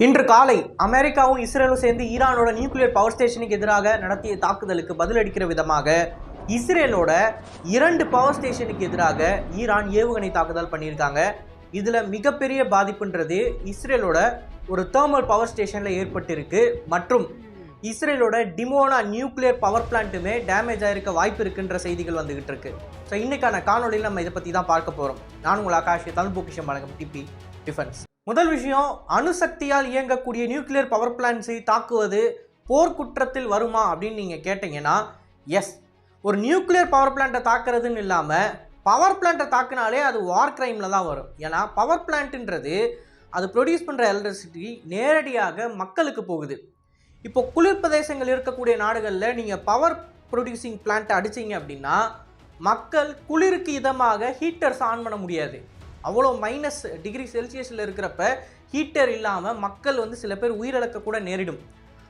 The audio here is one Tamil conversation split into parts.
இன்று காலை அமெரிக்காவும் இஸ்ரேலும் சேர்ந்து ஈரானோட நியூக்ளியர் பவர் ஸ்டேஷனுக்கு எதிராக நடத்திய தாக்குதலுக்கு பதிலளிக்கிற விதமாக இஸ்ரேலோட 2 பவர் ஸ்டேஷனுக்கு எதிராக ஈரான் ஏவுகணை தாக்குதல் பண்ணியிருக்காங்க. இதில் மிகப்பெரிய பாதிப்புன்றது இஸ்ரேலோட ஒரு தெர்மல் பவர் ஸ்டேஷனில் ஏற்பட்டிருக்கு மற்றும் இஸ்ரேலோட டிமோனா நியூக்ளியர் பவர் பிளான்ட்டுமே டேமேஜ் ஆகிருக்க வாய்ப்பு இருக்குன்ற செய்திகள் வந்துகிட்டு இருக்கு. ஸோ இன்னைக்கான காணொலியில் நம்ம இதை பற்றி தான் பார்க்க போகிறோம். நான் உங்கள் ஆகாஷ், தமிழ் பொக்கிஷம் வழங்கும் டிபி டிஃபென்ஸ். முதல் விஷயம், அணுசக்தியால் இயங்கக்கூடிய நியூக்ளியர் பவர் பிளான்ட்ஸை தாக்குவது போர்க்குற்றத்தில் வருமா அப்படின்னு நீங்கள் கேட்டீங்கன்னா எஸ். ஒரு நியூக்ளியர் பவர் பிளான்ட்டை தாக்குறதுன்னு இல்லாமல் பவர் பிளான்ட்டை தாக்குனாலே அது வார் கிரைமில் தான் வரும். ஏன்னா பவர் பிளான்ட்டுன்றது அது ப்ரொடியூஸ் பண்ணுற எலக்ட்ரிசிட்டி நேரடியாக மக்களுக்கு போகுது. இப்போ குளிர் பிரதேசங்கள் இருக்கக்கூடிய நாடுகளில் நீங்கள் பவர் ப்ரொடியூசிங் பிளான்ட்டை அடிச்சிங்க அப்படின்னா மக்கள் குளிருக்கு இதமாக ஹீட்டர்ஸ் ஆன் பண்ண முடியாது. அவ்வளோ -°C இருக்கிறப்ப ஹீட்டர் இல்லாமல் மக்கள் சில பேர் உயிரிழக்க கூட நேரிடும்.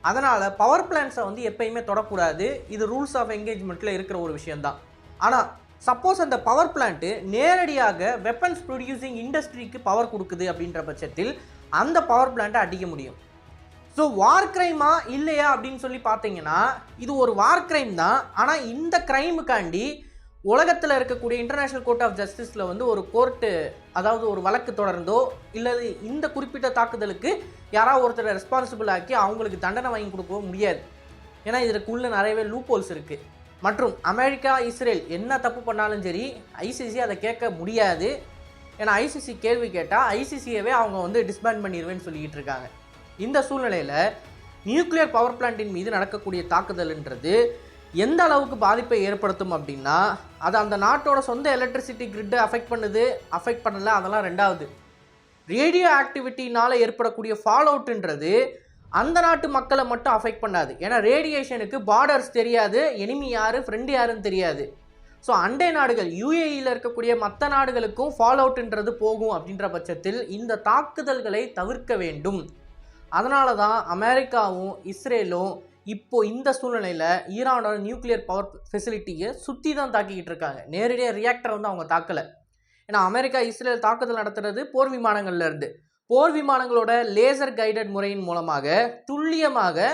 அதனால் பவர் பிளான்ட்ஸை எப்பயுமே தொடக்கூடாது. இது ரூல்ஸ் ஆஃப் என்கேஜ்மெண்ட்டில் இருக்கிற ஒரு விஷயந்தான். ஆனால் சப்போஸ் அந்த பவர் பிளான்ட்டு நேரடியாக வெப்பன்ஸ் ப்ரொடியூசிங் இண்டஸ்ட்ரிக்கு பவர் கொடுக்குது அப்படின்ற பட்சத்தில் அந்த பவர் பிளான்ட்டை அடிக்க முடியும். ஸோ வார் கிரைமா இல்லையா அப்படின்னு சொல்லி பார்த்தீங்கன்னா இது ஒரு வார் கிரைம் தான். ஆனால் இந்த கிரைமுக்காண்டி உலகத்தில் இருக்கக்கூடிய இன்டர்நேஷ்னல் கோர்ட் ஆஃப் ஜஸ்டிஸில் ஒரு கோர்ட்டு, அதாவது ஒரு வழக்கு தொடர்ந்தோ இல்லை இந்த குறிப்பிட்ட தாக்குதலுக்கு யாராவது ஒருத்தரை ரெஸ்பான்சிபிள் ஆக்கி அவங்களுக்கு தண்டனை வாங்கி கொடுக்க முடியாது. ஏன்னா இதற்குள்ளே நிறையவே லூப் ஹோல்ஸ் இருக்குது. மற்றும் அமெரிக்கா, இஸ்ரேல் என்ன தப்பு பண்ணாலும் சரி ஐசிசி அதை கேட்க முடியாது. ஏன்னா ஐசிசி கேள்வி கேட்டால் ஐசிசியவே அவங்க டிஸ்பேண்ட் பண்ணிடுவேன்னு சொல்லிக்கிட்டு இருக்காங்க. இந்த சூழ்நிலையில் நியூக்ளியர் பவர் பிளான்ட்டின் மீது நடக்கக்கூடிய தாக்குதல்ன்றது எந்த அளவுக்கு பாதிப்பை ஏற்படுத்தும் அப்படின்னா அது அந்த நாட்டோட சொந்த எலக்ட்ரிசிட்டி கிரிட்டை அஃபெக்ட் பண்ணலை, அதெல்லாம் ரெண்டாவது. ரேடியோ ஆக்டிவிட்டினால் ஏற்படக்கூடிய ஃபால் அவுட்ன்றது அந்த நாட்டு மக்களை மட்டும் அஃபெக்ட் பண்ணாது. ஏன்னா ரேடியேஷனுக்கு பார்டர்ஸ் தெரியாது, எனிமி யார் ஃப்ரெண்டு யாருன்னு தெரியாது. ஸோ அண்டை நாடுகள் யுஏஇயில் இருக்கக்கூடிய மற்ற நாடுகளுக்கும் ஃபால் அவுட்ன்றது போகும். அப்படின்ற பட்சத்தில் இந்த தாக்குதல்களை தவிர்க்க வேண்டும். அதனால தான் அமெரிக்காவும் இஸ்ரேலும் இப்போது இந்த சூழ்நிலையில் ஈரானோட நியூக்ளியர் பவர் ஃபெசிலிட்டியை சுற்றி தான் தாக்கிக்கிட்டு இருக்காங்க. நேரடியாக ரியாக்டரை அவங்க தாக்கலை. ஏன்னா அமெரிக்கா இஸ்ரேல் தாக்குதல் நடத்துறது போர் விமானங்கள்லேருந்து. போர் விமானங்களோட லேசர் கைடட் முறையின் மூலமாக துல்லியமாக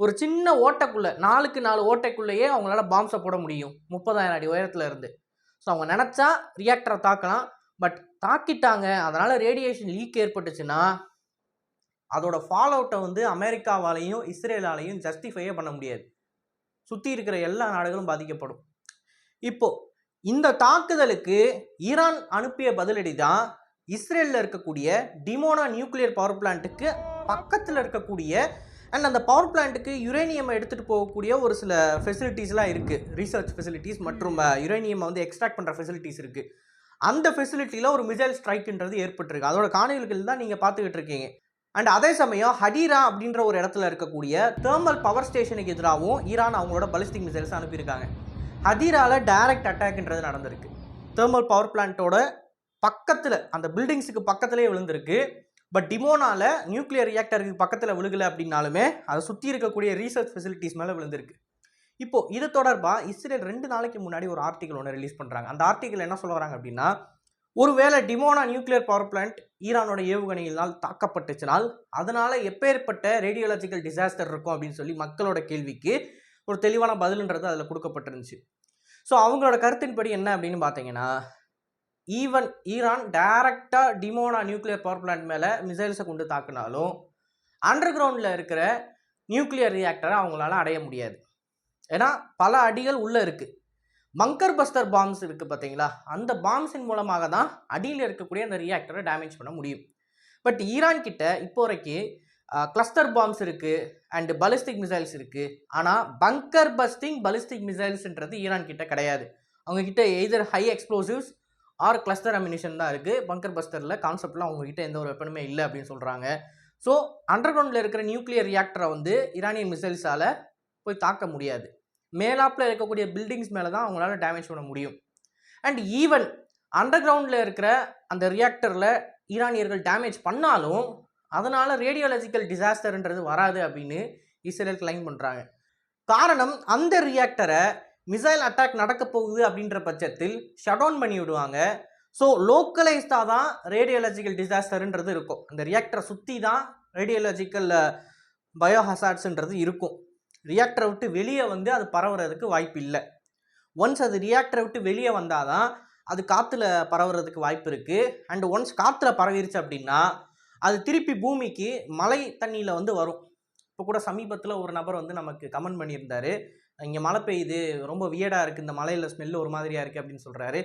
ஒரு சின்ன ஓட்டைக்குள்ளே 4க்கு 4 ஓட்டைக்குள்ளேயே அவங்களால பாம்ஸை போட முடியும் 30,000 அடி உயரத்தில் இருந்து. ஸோ அவங்க நினச்சா ரியாக்டரை தாக்கலாம். பட் தாக்கிட்டாங்க, அதனால் ரேடியேஷன் லீக் ஏற்பட்டுச்சுன்னா அதோட ஃபால் அவுட்டை அமெரிக்காவாலையும் இஸ்ரேலாலையும் ஜஸ்டிஃபையே பண்ண முடியாது. சுற்றி இருக்கிற எல்லா நாடுகளும் பாதிக்கப்படும். இப்போது இந்த தாக்குதலுக்கு ஈரான் அனுப்பிய பதிலடி தான் இஸ்ரேலில் இருக்கக்கூடிய டிமோனா நியூக்ளியர் பவர் பிளான்ட்டுக்கு பக்கத்தில் இருக்கக்கூடிய அண்ட் அந்த பவர் பிளான்ட்டுக்கு யுரேனியம் எடுத்துகிட்டு போகக்கூடிய ஒரு சில ஃபெசிலிட்டிஸ்லாம் இருக்குது. ரீசர்ச் ஃபெசிலிட்டிஸ் மற்றும் யுரேனியம் எக்ஸ்ட்ராக்ட் பண்ணுற ஃபெசிலிட்டிஸ் இருக்குது. அந்த ஃபெசிலிட்டியில் ஒரு மிசைல் ஸ்ட்ரைக்குன்றது ஏற்பட்டிருக்கு. அதோட காணொலிகள் தான் நீங்கள் பார்த்துக்கிட்டு இருக்கீங்க. அண்ட் அதே சமயம் ஹடீரா அப்படின்ற ஒரு இடத்துல இருக்கக்கூடிய தெர்மல் பவர் ஸ்டேஷனுக்கு எதிராகவும் ஈரான் அவங்களோட பலிஸ்டிக் மிசைல்ஸ் அனுப்பியிருக்காங்க. ஹதீராவில் டைரக்ட் அட்டாக்ன்றது நடந்திருக்கு. தெர்மல் பவர் பிளான்ட்டோட பக்கத்தில், அந்த பில்டிங்ஸுக்கு பக்கத்துலேயே விழுந்திருக்கு. பட் டிமோனாவில் நியூக்ளியர் ரியாக்டருக்கு பக்கத்தில் விழுகலை அப்படின்னாலுமே அதை சுற்றி இருக்கக்கூடிய ரீசர்ச் ஃபெசிலிட்டிஸ் மேலே விழுந்திருக்கு. இப்போது இது தொடர்பாக இஸ்ரேல் 2 நாளைக்கு முன்னாடி ஒரு ஆர்டிக்கல் ஒன்று ரிலீஸ் பண்ணுறாங்க. அந்த ஆர்டிக்கல் என்ன சொல்ல வராங்க அப்படின்னா, ஒருவேளை டிமோனா நியூக்ளியர் பவர் பிளான்ட் ஈரானோட ஏவுகணையினால் தாக்கப்பட்டுச்சுனால் அதனால் எப்பேற்பட்ட ரேடியோலாஜிக்கல் டிசாஸ்டர் இருக்கும் அப்படின்னு சொல்லி மக்களோட கேள்விக்கு ஒரு தெளிவான பதில்ன்றது அதில் கொடுக்கப்பட்டிருந்துச்சு. ஸோ அவங்களோட கருத்தின்படி என்ன அப்படின்னு பார்த்தீங்கன்னா, ஈவன் ஈரான் டைரக்டாக டிமோனா நியூக்ளியர் பவர் பிளான்ட் மேலே மிசைல்ஸை கொண்டு தாக்குனாலும் அண்டர் கிரவுண்டில் இருக்கிற நியூக்ளியர் ரியாக்டரை அவங்களால அடைய முடியாது. ஏன்னா பல அடிகள் உள்ளே இருக்குது. பங்கர் பஸ்டர் பாம்ஸ் இருக்குது பார்த்தீங்களா, அந்த பாம்ஸின் மூலமாக தான் அடியில் இருக்கக்கூடிய அந்த ரியாக்டரை டேமேஜ் பண்ண முடியும். பட் ஈரான் கிட்ட இப்போ வரைக்கும் கிளஸ்டர் பாம்ஸ் இருக்குது அண்ட் பலிஸ்டிக் மிசைல்ஸ் இருக்குது. ஆனால் பங்கர் பஸ்டிங் பலிஸ்டிக் மிசைல்ஸ்ன்றது ஈரான் கிட்ட கிடையாது. அவங்கக்கிட்ட either high explosives or cluster ammunition தான் இருக்குது. பங்கர் பஸ்டரில் கான்செப்டில் அவங்கக்கிட்ட எந்த ஒரு வெப்பனுமே இல்லை அப்படின்னு சொல்கிறாங்க. ஸோ அண்டர் கிரவுண்டில் இருக்கிற நியூக்ளியர் ரியாக்டரை ஈரானியன் மிசைல்ஸால் போய் தாக்க முடியாது. மேலாப்பில் இருக்கக்கூடிய பில்டிங்ஸ் மேலே தான் அவங்களால டேமேஜ் பண்ண முடியும். அண்ட் ஈவன் அண்டர் கிரவுண்டில் இருக்கிற அந்த ரியாக்டரில் ஈரானியர்கள் டேமேஜ் பண்ணாலும் அதனால் ரேடியோலாஜிக்கல் டிசாஸ்டர்ன்றது வராது அப்படின்னு இஸ்ரேல் கிளைம் பண்ணுறாங்க. காரணம், அந்த ரியாக்டரை மிசைல் அட்டாக் நடக்க போகுது அப்படின்ற பட்சத்தில் ஷட் டவுன் பண்ணி விடுவாங்க. ஸோ லோக்கலைஸ்டாக தான் ரேடியோலாஜிக்கல் டிசாஸ்டர்ன்றது இருக்கும். அந்த ரியாக்டரை சுற்றி தான் ரேடியோலாஜிக்கல் பயோஹசார்ட்ஸ்ன்றது இருக்கும். ரியாக்டரை விட்டு வெளியே வந்து அது பரவுறதுக்கு வாய்ப்பு இல்லை. ஒன்ஸ் அது ரியாக்டரை விட்டு வெளியே வந்தால் தான் அது காற்றுல பரவுறதுக்கு வாய்ப்பு இருக்குது. அண்ட் ஒன்ஸ் காற்றுல பரவிருச்சு அப்படின்னா அது திருப்பி பூமிக்கு மழை தண்ணியில் வந்து வரும். இப்போ கூட சமீபத்தில் ஒரு நபர் வந்து நமக்கு கமெண்ட் பண்ணியிருந்தாரு, இங்கே மழை பெய்யுது, ரொம்ப வியர்டாக இருக்குது, இந்த மழையில் ஸ்மெல்லு ஒரு மாதிரியாக இருக்குது அப்படின்னு சொல்கிறாரு.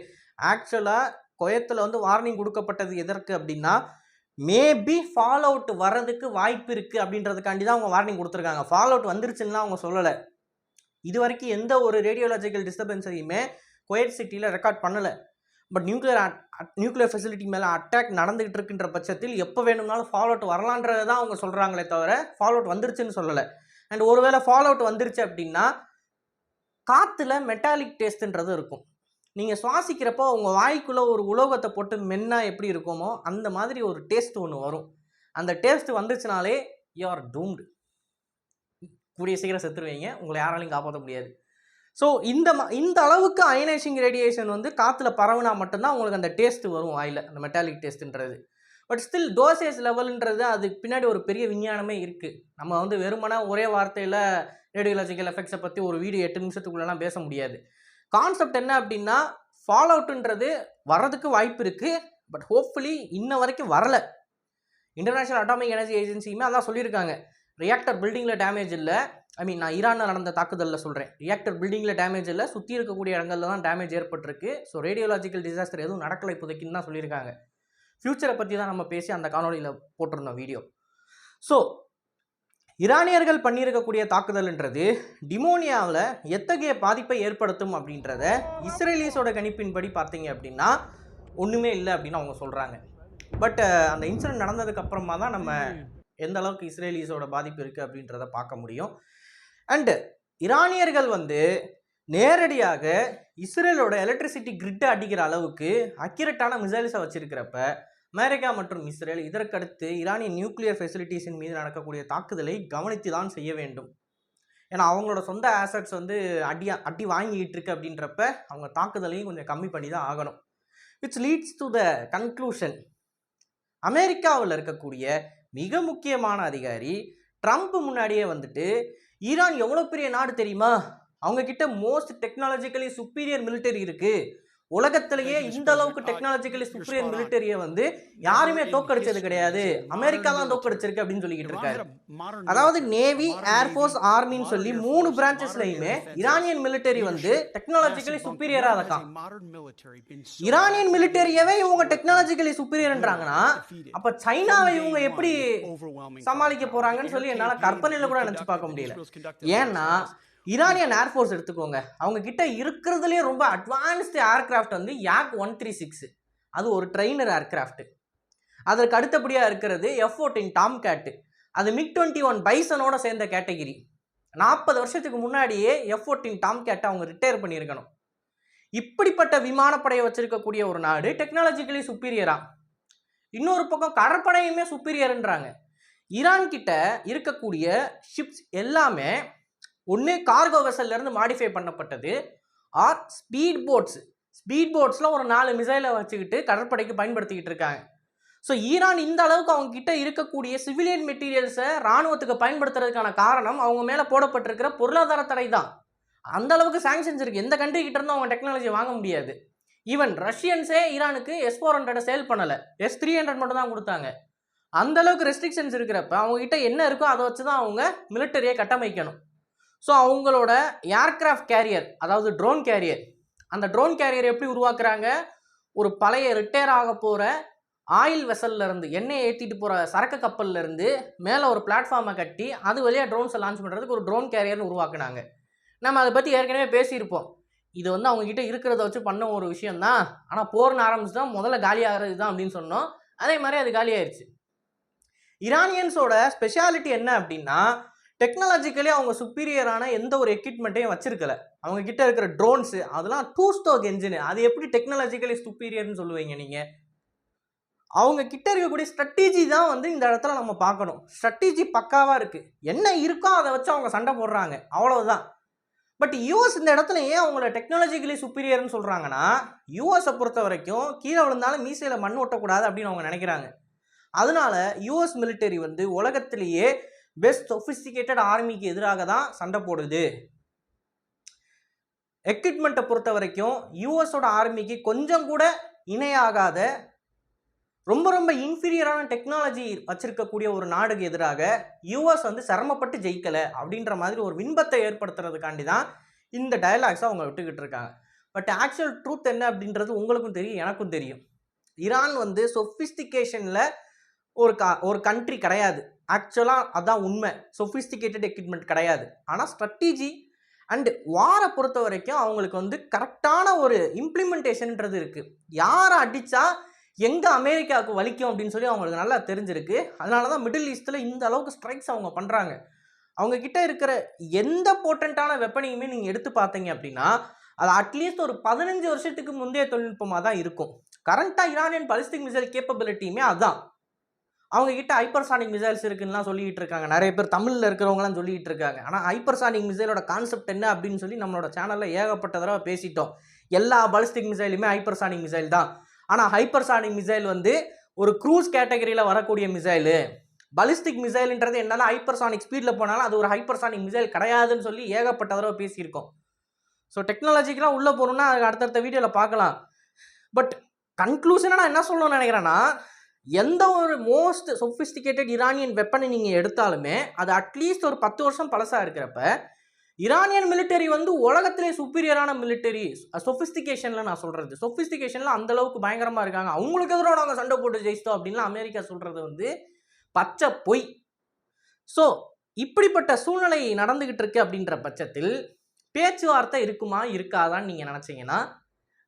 ஆக்சுவலாக குவைத்தில் வந்து வார்னிங் கொடுக்கப்பட்டது எதற்கு அப்படின்னா, மேபி ஃபால் அவுட் வர்றதுக்கு வாய்ப்பு இருக்குது அப்படின்றதுக்காண்டி தான் அவங்க வார்னிங் கொடுத்துருக்காங்க. ஃபால் அவுட் வந்துருச்சுன்னா அவங்க சொல்லலை. இது வரைக்கும் எந்த ஒரு ரேடியோலாஜிக்கல் டிஸ்டர்பன்ஸையுமே குவைத் சிட்டியில் ரெக்கார்ட் பண்ணலை. பட் நியூக்ளியர் ஃபெசிலிட்டி மேலே அட்டாக் நடந்துகிட்டு இருக்குன்ற பட்சத்தில் எப்போ வேணும்னாலும் ஃபால் அவுட் வரலான்றதை தான் அவங்க சொல்கிறாங்களே தவிர ஃபால் அவுட் வந்துருச்சுன்னு சொல்லலை. அண்ட் ஒருவேளை ஃபால் அவுட் வந்துருச்சு அப்படின்னா காற்றுல மெட்டாலிக் டேஸ்ட்டுன்றது இருக்கும். நீங்கள் சுவாசிக்கிறப்போ உங்கள் வாய்க்குள்ளே ஒரு உலோகத்தை போட்டு மென்னா எப்படி இருக்குமோ அந்த மாதிரி ஒரு டேஸ்ட் ஒன்று வரும். அந்த டேஸ்ட் வந்துச்சுனாலே யூ ஆர் டூம்டு, கூடிய சீக்கிரம் செத்துருவீங்க, உங்களை யாராலையும் காப்பாற்ற முடியாது. ஸோ இந்த அளவுக்கு அயனைசிங் ரேடியேஷன் வந்து காற்றுல பரவுனா மட்டும்தான் உங்களுக்கு அந்த டேஸ்ட் வரும் வாயில், அந்த மெட்டாலிக் டேஸ்ட்டுன்றது. பட் ஸ்டில் டோசேஜ் லெவலுன்றது அதுக்கு பின்னாடி ஒரு பெரிய விஞ்ஞானமே இருக்குது. நம்ம வந்து வெறுமனா ஒரே வார்த்தையில் ரேடியோலாஜிக்கல் எஃபெக்ட்ஸை பற்றி ஒரு வீடியோ 8 நிமிஷத்துக்குள்ளெல்லாம் பேச முடியாது. கான்செப்ட் என்ன அப்படின்னா, ஃபால் அவுட்டுன்றது வர்றதுக்கு வாய்ப்பு இருக்குது. பட் ஹோப்ஃபுல்லி இன்ன வரைக்கும் வரலை. இன்டர்நேஷ்னல் அட்டாமிக் எனர்ஜி ஏஜென்சியுமே அதான் சொல்லியிருக்காங்க, ரியாக்டர் பில்டிங்கில் டேமேஜ் இல்லை. நான் ஈரானில் நடந்த தாக்குதலில் சொல்கிறேன், ரியாக்டர் பில்டிங்கில் டேமேஜ் இல்லை, சுற்றி இருக்கக்கூடிய இடங்களில் தான் டேமேஜ் ஏற்பட்டிருக்கு. ஸோ ரேடியோலாஜிக்கல் டிசாஸ்டர் எதுவும் நடக்கலை இப்போதைக்குன்னு தான் சொல்லியிருக்காங்க. ஃப்யூச்சரை பற்றி தான் நம்ம பேசி அந்த காணொலியில் போட்டிருந்தோம் வீடியோ. ஸோ ஈரானியர்கள் பண்ணியிருக்கக்கூடிய தாக்குதல்ன்றது டிமோனியாவில் எத்தகைய பாதிப்பை ஏற்படுத்தும் அப்படின்றத இஸ்ரேலியஸோட கணிப்பின்படி பார்த்தீங்க அப்படின்னா ஒன்றுமே இல்லை அப்படின்னு அவங்க சொல்கிறாங்க. பட் அந்த இன்சிடென்ட் நடந்ததுக்கு அப்புறமா தான் நம்ம எந்த அளவுக்கு இஸ்ரேலியஸோட பாதிப்பு இருக்குது அப்படின்றத பார்க்க முடியும். அண்டு ஈரானியர்கள் வந்து நேரடியாக இஸ்ரேலோட எலக்ட்ரிசிட்டி கிரிட்டை அடிக்கிற அளவுக்கு அக்யூரேட்டான மிசைல்ஸை வச்சிருக்கிறப்ப அமெரிக்கா மற்றும் இஸ்ரேல் இதற்கடுத்து ஈரானிய நியூக்ளியர் ஃபெசிலிட்டிஸின் மீது நடக்கக்கூடிய தாக்குதலை கவனித்து தான் செய்ய வேண்டும். ஏன்னா அவங்களோட சொந்த ஆசட்ஸ் வந்து அடி வாங்கிட்டு இருக்கு அப்படின்றப்ப அவங்க தாக்குதலையும் கொஞ்சம் கம்மி பண்ணி தான் ஆகணும். Which leads to the conclusion, அமெரிக்காவில் இருக்கக்கூடிய மிக முக்கியமான அதிகாரி ட்ரம்ப் முன்னாடியே வந்துட்டு, ஈரான் எவ்வளோ பெரிய நாடு தெரியுமா, அவங்க கிட்ட மோஸ்ட் டெக்னாலஜிக்கலி சுப்பீரியர் மிலிட்டரி இருக்கு, உலகத்திலேயே இந்த அளவுக்கு டெக்னாலஜிக்கலி சுப்பீரியர் மிலிட்டரியை வந்து யாருமே தோக்கடிச்சது கிடையாது, அமெரிக்கா தான் தோக்கடிச்சிருக்கு அப்படின்னு சொல்லிக்கிட்டு இருக்காரு. அதாவது நேவி, ஏர்ஃபோர்ஸ், ஆர்மின்னு சொல்லி 3 பிரான்ச்சஸ்லயுமே ஈரானியன் மிலிட்டரி வந்து டெக்னாலஜிக்கலி சுப்பீரியரா இருக்கான். ஈரானியன் மிலிட்டரியவே இவங்க டெக்னாலஜிக்கலி சுப்பீரியர்ன்றாங்கன்னா அப்ப சைனாவை இவங்க எப்படி சமாளிக்க போறாங்கன்னு சொல்லி என்னால கற்பனையில கூட நினைச்சு பார்க்க முடியல. ஏன்னா ஈரானியன் ஏர்ஃபோர்ஸ் எடுத்துக்கோங்க, அவங்க கிட்ட இருக்கிறதுலேயே ரொம்ப அட்வான்ஸ்டு ஏர்கிராஃப்ட் வந்து Yak-136, அது ஒரு ட்ரெயினர் ஏர்கிராஃப்ட். அதற்கு அடுத்தபடியாக இருக்கிறது F-14 டாம் கேட்டு, அது MiG-21 பைசனோட சேர்ந்த கேட்டகிரி. 40 வருஷத்துக்கு முன்னாடியே F-14 டாம் கேட்டை அவங்க ரிட்டையர் பண்ணியிருக்கணும். இப்படிப்பட்ட விமானப்படையை வச்சிருக்கக்கூடிய ஒரு நாடு டெக்னாலஜிக்கலி சுப்பீரியரா. இன்னொரு பக்கம் கடற்படையுமே சுப்பீரியர்ன்றாங்க. ஈரான் கிட்ட இருக்கக்கூடிய ஷிப்ஸ் எல்லாமே ஒன்று கார்கோ வெசல்லேருந்து மாடிஃபை பண்ணப்பட்டது, ஆர் ஸ்பீட் போட்ஸில் ஒரு 4 மிசைலை வச்சுக்கிட்டு கடற்படைக்கு பயன்படுத்திக்கிட்டு இருக்காங்க. ஸோ ஈரான் இந்த அளவுக்கு அவங்க கிட்ட இருக்கக்கூடிய சிவிலியன் மெட்டீரியல்ஸை இராணுவத்துக்கு பயன்படுத்துறதுக்கான காரணம் அவங்க மேலே போடப்பட்டிருக்கிற பொருளாதார தடை தான். அந்த அளவுக்கு சாங்ஷன்ஸ் இருக்குது. எந்த கண்ட்ரி கிட்ட இருந்தும் அவங்க டெக்னாலஜி வாங்க முடியாது. ஈவன் ரஷ்யன்ஸே ஈரானுக்கு S-400 சேல் பண்ணலை, S-300 மட்டும் தான் கொடுத்தாங்க. அந்த அளவுக்கு ரெஸ்ட்ரிக்ஷன்ஸ் இருக்கிறப்ப அவங்க கிட்ட என்ன இருக்கோ அதை வச்சு தான் அவங்க மிலிட்டரியை கட்டமைக்கணும். ஸோ அவங்களோட ஏர்கிராஃப்ட் கேரியர், அதாவது ட்ரோன் கேரியர், அந்த ட்ரோன் கேரியர் எப்படி உருவாக்குறாங்க, ஒரு பழைய ரிட்டையர் ஆக போகிற ஆயில் வெசல்லேருந்து எண்ணெயை ஏற்றிட்டு போகிற சரக்கு கப்பல்லேருந்து மேலே ஒரு பிளாட்ஃபார்மை கட்டி அது வழியாக ட்ரோன்ஸை லான்ச் பண்ணுறதுக்கு ஒரு ட்ரோன் கேரியர்னு உருவாக்குனாங்க. நம்ம அதை பற்றி ஏற்கனவே பேசியிருப்போம். இது வந்து அவங்ககிட்ட இருக்கிறத வச்சு பண்ண ஒரு விஷயந்தான், ஆனால் போர்னு ஆரம்பிச்சு தான் முதல்ல காலியாகிறது தான் அப்படின்னு சொன்னோம். அதே மாதிரி அது காலியாயிருச்சு. ஈரானியன்ஸோட ஸ்பெஷாலிட்டி என்ன அப்படின்னா, டெக்னாலஜிக்கலி அவங்க சுப்பீரியரான எந்த ஒரு எக்யூப்மெண்ட்டையும் வச்சிருக்கல. அவங்க கிட்ட இருக்கிற ட்ரோன்ஸு அதெல்லாம் 2 ஸ்ட்ரோக் என்ஜின், அது எப்படி டெக்னாலஜிக்கலி சுப்பீரியர்னு சொல்லுவீங்க நீங்கள்? அவங்க கிட்ட இருக்கக்கூடிய ஸ்ட்ராட்டஜி தான் வந்து இந்த இடத்துல நம்ம பார்க்கணும். ஸ்ட்ராட்டஜி பக்காவாக இருக்குது, என்ன இருக்கோ அதை வச்சு அவங்க சண்டை போடுறாங்க, அவ்வளவுதான். பட் யூஎஸ் இந்த இடத்துல ஏன் அவங்கள டெக்னாலஜிக்கலி சுப்பீரியர்னு சொல்கிறாங்கன்னா, யூஎஸை பொறுத்த வரைக்கும் கீழே விழுந்தாலும் மீசையில் மண் ஒட்டக்கூடாது அப்படின்னு அவங்க நினைக்கிறாங்க. அதனால யூஎஸ் மிலிட்டரி வந்து உலகத்திலேயே பெஸ்ட் சொஃபிஸ்டிகேட்டட் ஆர்மிக்கு எதிராக தான் சண்டை போடுது. எக்யூப்மெண்ட்டை பொறுத்த வரைக்கும் யூஎஸோட ஆர்மிக்கு கொஞ்சம் கூட இணையாகாத ரொம்ப ரொம்ப இன்ஃபீரியரான டெக்னாலஜி வச்சிருக்கக்கூடிய ஒரு நாடுக்கு எதிராக யூஎஸ் வந்து சிரமப்பட்டு ஜெயிக்கலை அப்படின்ற மாதிரி ஒரு பிம்பத்தை ஏற்படுத்துறதுக்காண்டி தான் இந்த டயலாக்ஸை அவங்க விட்டுக்கிட்டு இருக்காங்க. பட் ஆக்சுவல் ட்ரூத் என்ன அப்படின்றது உங்களுக்கும் தெரியும், எனக்கும் தெரியும். ஈரான் வந்து சொஃபிஸ்டிகேஷனில் ஒரு கண்ட்ரி கிடையாது. ஆக்சுவலாக அதான் உண்மை. சொஃபிஸ்டிகேட்டட் எக்யூப்மெண்ட் கிடையாது. ஆனால் ஸ்ட்ராட்டஜி அண்ட் வாரை பொறுத்த வரைக்கும் அவங்களுக்கு வந்து கரெக்டான ஒரு இம்ப்ளிமெண்டேஷன்ன்றது இருக்குது. யாரை அடித்தா எங்கே அமெரிக்காவுக்கு வலிக்கும் அப்படின்னு சொல்லி அவங்களுக்கு நல்லா தெரிஞ்சிருக்கு. அதனால தான் மிடில் ஈஸ்ட்டில் இந்த அளவுக்கு ஸ்ட்ரைக்ஸ் அவங்க பண்ணுறாங்க. அவங்கக்கிட்ட இருக்கிற எந்த போர்ட்டண்ட்டான வெப்பனையுமே நீங்கள் எடுத்து பார்த்தீங்க அப்படின்னா அது அட்லீஸ்ட் ஒரு 15 வருஷத்துக்கு முந்தைய தொழில்நுட்பமாக தான் இருக்கும். கரண்ட்டாக ஈரானியன் பாலிஸ்டிக் மிசைல் கேப்பபிலிட்டியுமே அதுதான். அவங்கக்கிட்ட ஹைப்பர்சானிக் மிசைல்ஸ் இருக்குன்னுலாம் சொல்லிக்கிட்டு இருக்காங்க. நிறைய பேர் தமிழில் இருக்கிறவங்களாம் சொல்லிக்கிட்டு இருக்காங்க. ஆனால் ஹைப்பர்சானிக் மிசைலோட கான்செப்ட் என்ன அப்படின்னு சொல்லி நம்மளோட சேனலில் ஏகப்பட்ட தடவை பேசிட்டோம். எல்லா பாலிஸ்டிக் மிசைலுமே ஹைப்பர்சானிக் மிசைல் தான். ஆனால் ஹைப்பர்சானிக் மிசைல் வந்து ஒரு க்ரூஸ் கேட்டகரியில் வரக்கூடிய மிசைலு. பாலிஸ்டிக் மிசைல்ன்றது என்னன்னா ஹைப்பர்சானிக் ஸ்பீடில் போனாலும் அது ஒரு ஹைப்பர்சானிக் மிசைல் கிடையாதுன்னு சொல்லி ஏகப்பட்ட தடவை பேசியிருக்கோம். ஸோ டெக்னாலஜிக்கெலாம் உள்ளே போகணுன்னா அதுக்கு அடுத்தடுத்த வீடியோவில் பார்க்கலாம். பட் கன்க்ளூஷனாக நான் என்ன சொல்லணும்னு நினைக்கிறேன்னா, எந்த ஒரு மோஸ்ட் சொஃபிஸ்டிகேட்டட் ஈரானியன் வெப்பனை நீங்கள் எடுத்தாலுமே அது அட்லீஸ்ட் ஒரு 10 வருஷம் பழசாக இருக்கிறப்ப ஈரானியன் மிலிட்டரி வந்து உலகத்திலே சுப்பீரியரான மிலிட்டரி சொஃபிஸ்டிகேஷனில் நான் சொல்கிறது, சொஃபிஸ்டிகேஷனில் அந்தளவுக்கு பயங்கரமாக இருக்காங்க. அவங்களுக்கு எதிராக நாங்கள் சண்டை போட்டு ஜெயிச்சிட்டோம் அப்படின்லாம் அமெரிக்கா சொல்கிறது வந்து பச்சை பொய். ஸோ இப்படிப்பட்ட சூழ்நிலை நடந்துக்கிட்டு இருக்கு அப்படின்ற பட்சத்தில் பேச்சுவார்த்தை இருக்குமா இருக்காதான்னு நீங்கள் நினச்சிங்கன்னா,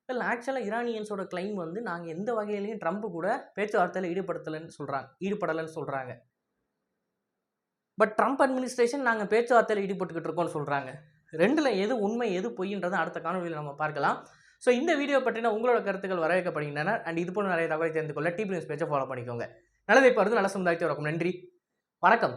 இல்லை ஆக்சுவலாக ஈரானியன்ஸோட கிளைம் வந்து நாங்கள் எந்த வகையிலையும் ட்ரம்ப் கூட பேச்சுவார்த்தையில் ஈடுபடலைன்னு சொல்கிறாங்க. பட் ட்ரம்ப் அட்மினிஸ்ட்ரேஷன் நாங்கள் பேச்சுவார்த்தையில் ஈடுபட்டுக்கிட்டு இருக்கோம்னு சொல்கிறாங்க. ரெண்டில் எது உண்மை எது பொய்ன்றதை அடுத்த காணொலியில் நம்ம பார்க்கலாம். ஸோ இந்த வீடியோ பற்றின உங்களோட கருத்துக்கள் வரவேற்கப்படுகின்றன. அண்ட் இது போல நிறைய தகவலை தெரிந்து கொள்ள டிபி நியூஸ் பேஜை ஃபாலோ பண்ணிக்கோங்க. நல்லதை பார்த்து நல்ல சமுதாயத்தை வணக்கம். நன்றி, வணக்கம்.